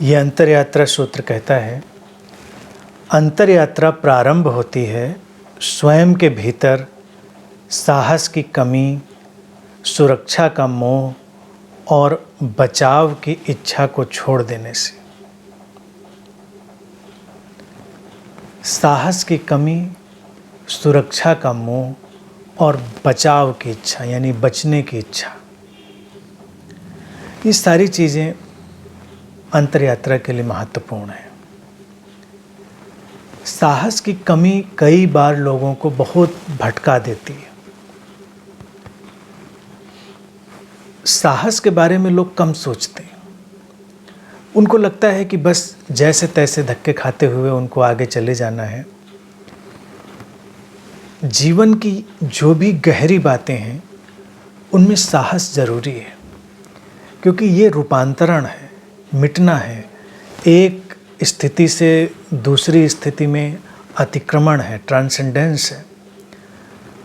ये अंतर यात्रा सूत्र कहता है, अंतर यात्रा प्रारंभ होती है स्वयं के भीतर साहस की कमी, सुरक्षा का मोह और बचाव की इच्छा को छोड़ देने से। साहस की कमी, सुरक्षा का मोह और बचाव की इच्छा यानी बचने की इच्छा, ये सारी चीज़ें अंतर यात्रा के लिए महत्वपूर्ण है। साहस की कमी कई बार लोगों को बहुत भटका देती है। साहस के बारे में लोग कम सोचते हैं। उनको लगता है कि बस जैसे तैसे धक्के खाते हुए उनको आगे चले जाना है। जीवन की जो भी गहरी बातें हैं उनमें साहस ज़रूरी है, क्योंकि ये रूपांतरण है, मिटना है, एक स्थिति से दूसरी स्थिति में अतिक्रमण है, ट्रांसेंडेंस है।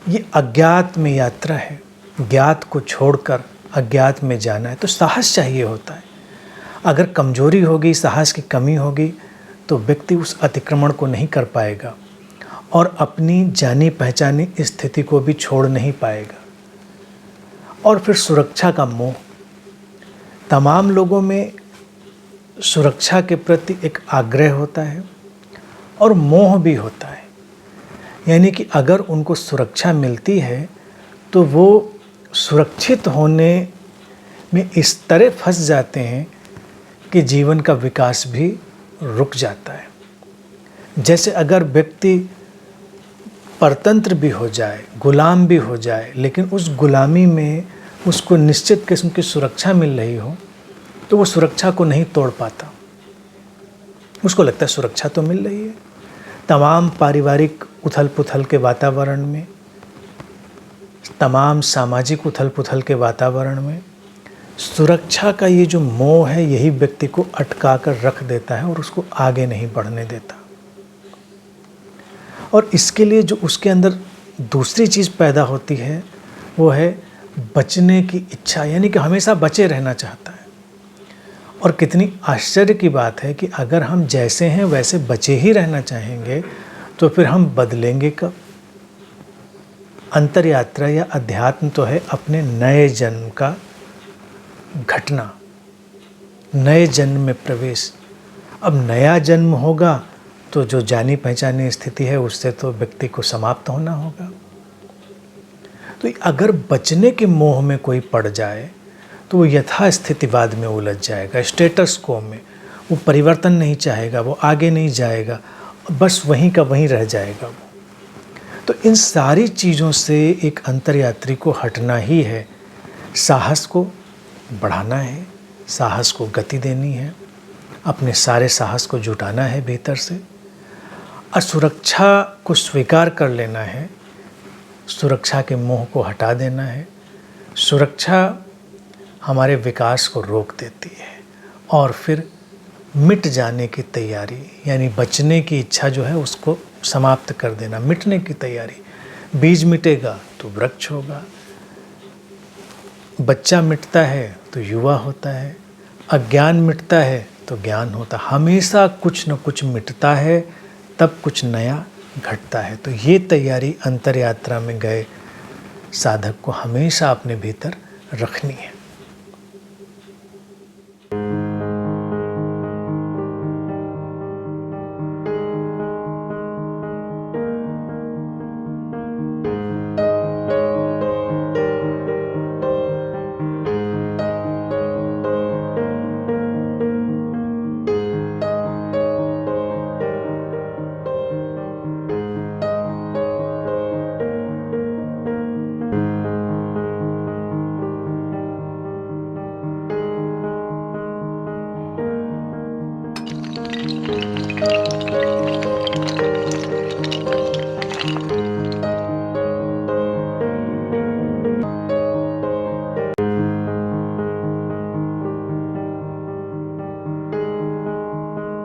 ये अज्ञात में यात्रा है, ज्ञात को छोड़कर अज्ञात में जाना है, तो साहस चाहिए होता है। अगर कमजोरी होगी, साहस की कमी होगी, तो व्यक्ति उस अतिक्रमण को नहीं कर पाएगा और अपनी जानी पहचानी स्थिति को भी छोड़ नहीं पाएगा। और फिर सुरक्षा का मोह, तमाम लोगों में सुरक्षा के प्रति एक आग्रह होता है और मोह भी होता है। यानी कि अगर उनको सुरक्षा मिलती है तो वो सुरक्षित होने में इस तरह फंस जाते हैं कि जीवन का विकास भी रुक जाता है। जैसे अगर व्यक्ति परतंत्र भी हो जाए, गुलाम भी हो जाए, लेकिन उस गुलामी में उसको निश्चित किस्म की सुरक्षा मिल रही हो, तो वो सुरक्षा को नहीं तोड़ पाता। उसको लगता है सुरक्षा तो मिल रही है। तमाम पारिवारिक उथल पुथल के वातावरण में, तमाम सामाजिक उथल पुथल के वातावरण में सुरक्षा का ये जो मोह है, यही व्यक्ति को अटका कर रख देता है और उसको आगे नहीं बढ़ने देता। और इसके लिए जो उसके अंदर दूसरी चीज़ पैदा होती है वो है बचने की इच्छा, यानी कि हमेशा बचे रहना चाहता है। और कितनी आश्चर्य की बात है कि अगर हम जैसे हैं वैसे बचे ही रहना चाहेंगे तो फिर हम बदलेंगे कब? अंतर यात्रा या अध्यात्म तो है अपने नए जन्म का घटना, नए जन्म में प्रवेश। अब नया जन्म होगा तो जो जानी पहचानी स्थिति है उससे तो व्यक्ति को समाप्त होना होगा। तो अगर बचने के मोह में कोई पड़ जाए तो वो यथास्थितिवाद में उलझ जाएगा, स्टेटस को में। वो परिवर्तन नहीं चाहेगा, वो आगे नहीं जाएगा, बस वहीं का वहीं रह जाएगा वो। तो इन सारी चीज़ों से एक अंतर्यात्री को हटना ही है। साहस को बढ़ाना है, साहस को गति देनी है, अपने सारे साहस को जुटाना है भीतर से। असुरक्षा को स्वीकार कर लेना है, सुरक्षा के मोह को हटा देना है। सुरक्षा हमारे विकास को रोक देती है और फिर मिट जाने की तैयारी, यानी बचने की इच्छा जो है उसको समाप्त कर देना, मिटने की तैयारी। बीज मिटेगा तो वृक्ष होगा, बच्चा मिटता है तो युवा होता है, अज्ञान मिटता है तो ज्ञान होता है। हमेशा कुछ न कुछ मिटता है, तब कुछ नया घटता है। तो ये तैयारी अंतर यात्रा में गए साधक को हमेशा अपने भीतर रखनी है।